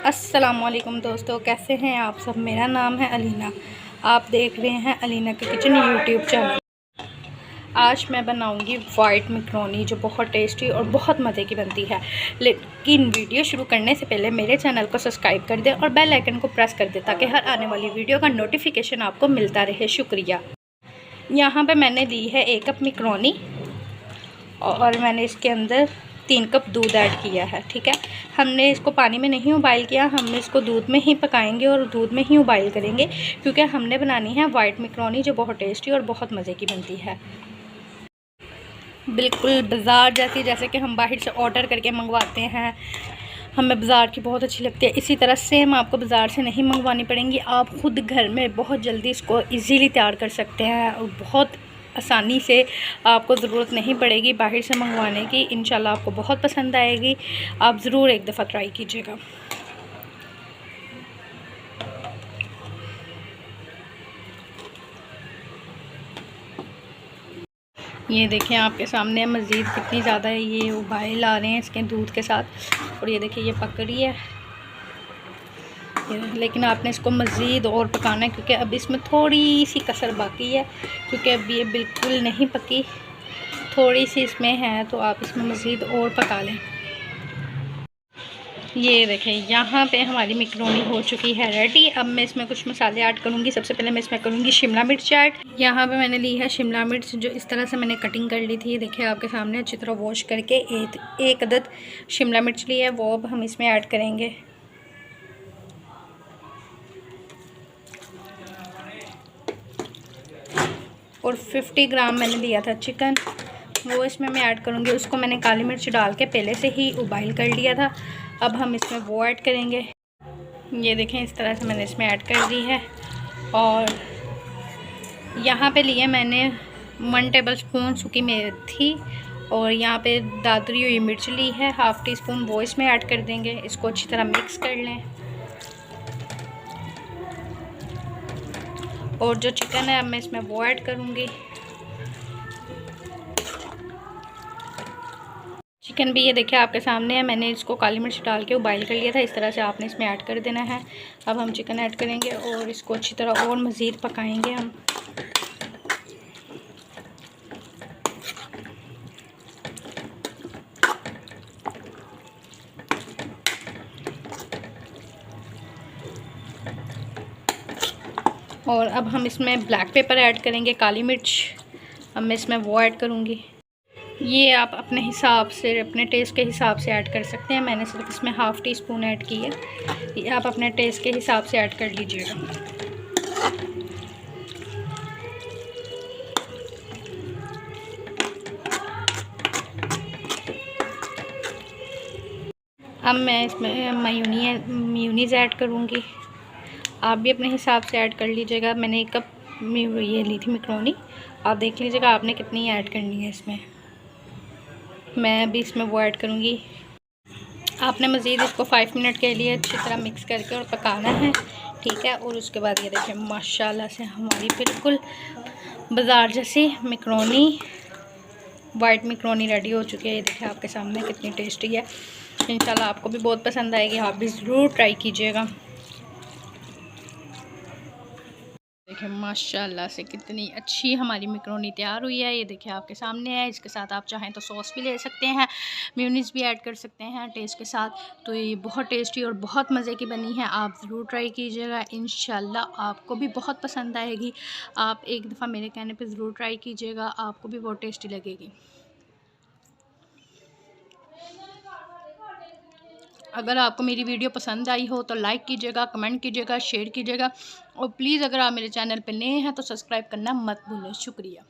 अस्सलामुअलैकुम दोस्तों, कैसे हैं आप सब। मेरा नाम है अलीना। आप देख रहे हैं अलीना के किचन यूट्यूब चैनल। आज मैं बनाऊंगी वाइट मैकरोनी जो बहुत टेस्टी और बहुत मज़े की बनती है। लेकिन वीडियो शुरू करने से पहले मेरे चैनल को सब्सक्राइब कर दें और बेल आइकन को प्रेस कर दें ताकि हर आने वाली वीडियो का नोटिफिकेशन आपको मिलता रहे। शुक्रिया। यहाँ पर मैंने ली है 1 कप मैकरोनी और मैंने इसके अंदर 3 कप दूध ऐड किया है। ठीक है, हमने इसको पानी में नहीं उबाइल किया, हम इसको दूध में ही पकाएंगे और दूध में ही उबाइल करेंगे क्योंकि हमने बनानी है वाइट मैकरोनी जो बहुत टेस्टी और बहुत मज़े की बनती है। बिल्कुल बाज़ार जैसी, जैसे कि हम बाहर से ऑर्डर करके मंगवाते हैं, हमें बाज़ार की बहुत अच्छी लगती है। इसी तरह सेम आपको बाज़ार से नहीं मंगवानी पड़ेंगी, आप ख़ुद घर में बहुत जल्दी इसको इजीली तैयार कर सकते हैं और बहुत आसानी से। आपको ज़रूरत नहीं पड़ेगी बाहर से मंगवाने की। इंशाल्लाह आपको बहुत पसंद आएगी। आप ज़रूर एक दफ़ा ट्राई कीजिएगा। ये देखें आपके सामने मज़ीद कितनी ज़्यादा ये उबाल आ रहे हैं इसके दूध के साथ। और ये देखिए ये पक रही है, लेकिन आपने इसको मज़ीद और पकाना है क्योंकि अब इसमें थोड़ी सी कसर बाकी है, क्योंकि अब ये बिल्कुल नहीं पकी, थोड़ी सी इसमें है, तो आप इसमें मज़ीद और पका लें। ये देखें यहाँ पे हमारी मैकरोनी हो चुकी है रेडी। अब मैं इसमें कुछ मसाले ऐड करूँगी। सबसे पहले मैं इसमें करूँगी शिमला मिर्च ऐड। यहाँ पे मैंने ली है शिमला मिर्च जो इस तरह से मैंने कटिंग कर ली थी। देखिए आपके सामने अच्छी तरह वॉश करके एक अदद शिमला मिर्च ली है, वो अब हम इसमें ऐड करेंगे। और 50 ग्राम मैंने लिया था चिकन, वो इसमें मैं ऐड करूँगी। उसको मैंने काली मिर्च डाल के पहले से ही उबाइल कर लिया था। अब हम इसमें वो ऐड करेंगे। ये देखें इस तरह से मैंने इसमें ऐड कर दी है। और यहाँ पे लिए मैंने 1 टेबल स्पून सूखी मेथी और यहाँ पे दादरी हुई मिर्च ली है, ½ टी स्पून, वो इसमें ऐड कर देंगे। इसको अच्छी तरह मिक्स कर लें। और जो चिकन है अब मैं इसमें वो ऐड करूँगी। चिकन भी ये देखिए आपके सामने है, मैंने इसको काली मिर्च डाल के उबाइल कर लिया था। इस तरह से आपने इसमें ऐड कर देना है। अब हम चिकन ऐड करेंगे और इसको अच्छी तरह और मज़ीद पकाएंगे हम। और अब हम इसमें ब्लैक पेपर ऐड करेंगे, काली मिर्च। अब मैं इसमें वो ऐड करूँगी। ये आप अपने हिसाब से, अपने टेस्ट के हिसाब से ऐड कर सकते हैं। मैंने सिर्फ इसमें ½ टी स्पून ऐड की है, ये आप अपने टेस्ट के हिसाब से ऐड कर लीजिएगा। अब मैं इसमें मेयोनीज़ ऐड करूँगी। आप भी अपने हिसाब से ऐड कर लीजिएगा। मैंने 1 कप ये ली थी मैकरोनी, आप देख लीजिएगा आपने कितनी ऐड करनी है इसमें। मैं अभी इसमें वो ऐड करूँगी। आपने मज़ीद इसको 5 मिनट के लिए अच्छी तरह मिक्स करके और पकाना है। ठीक है, और उसके बाद ये देखें माशाल्लाह से हमारी बिल्कुल बाज़ार जैसी मैकरोनी, वाइट मैकरोनी रेडी हो चुकी है। ये देखें आपके सामने कितनी टेस्टी है। इंशाल्लाह आपको भी बहुत पसंद आएगी, आप भी ज़रूर ट्राई कीजिएगा। देखिए माशाल्लाह से कितनी अच्छी हमारी मैकरोनी तैयार हुई है। ये देखिए आपके सामने है। इसके साथ आप चाहें तो सॉस भी ले सकते हैं, मेयोनीज़ भी ऐड कर सकते हैं टेस्ट के साथ। तो ये बहुत टेस्टी और बहुत मज़े की बनी है। आप ज़रूर ट्राई कीजिएगा, इंशाल्लाह आपको भी बहुत पसंद आएगी। आप एक दफ़ा मेरे कहने पे ज़रूर ट्राई कीजिएगा, आपको भी बहुत टेस्टी लगेगी। अगर आपको मेरी वीडियो पसंद आई हो तो लाइक कीजिएगा, कमेंट कीजिएगा, शेयर कीजिएगा और प्लीज़ अगर आप मेरे चैनल पर नए हैं तो सब्सक्राइब करना मत भूलें। शुक्रिया।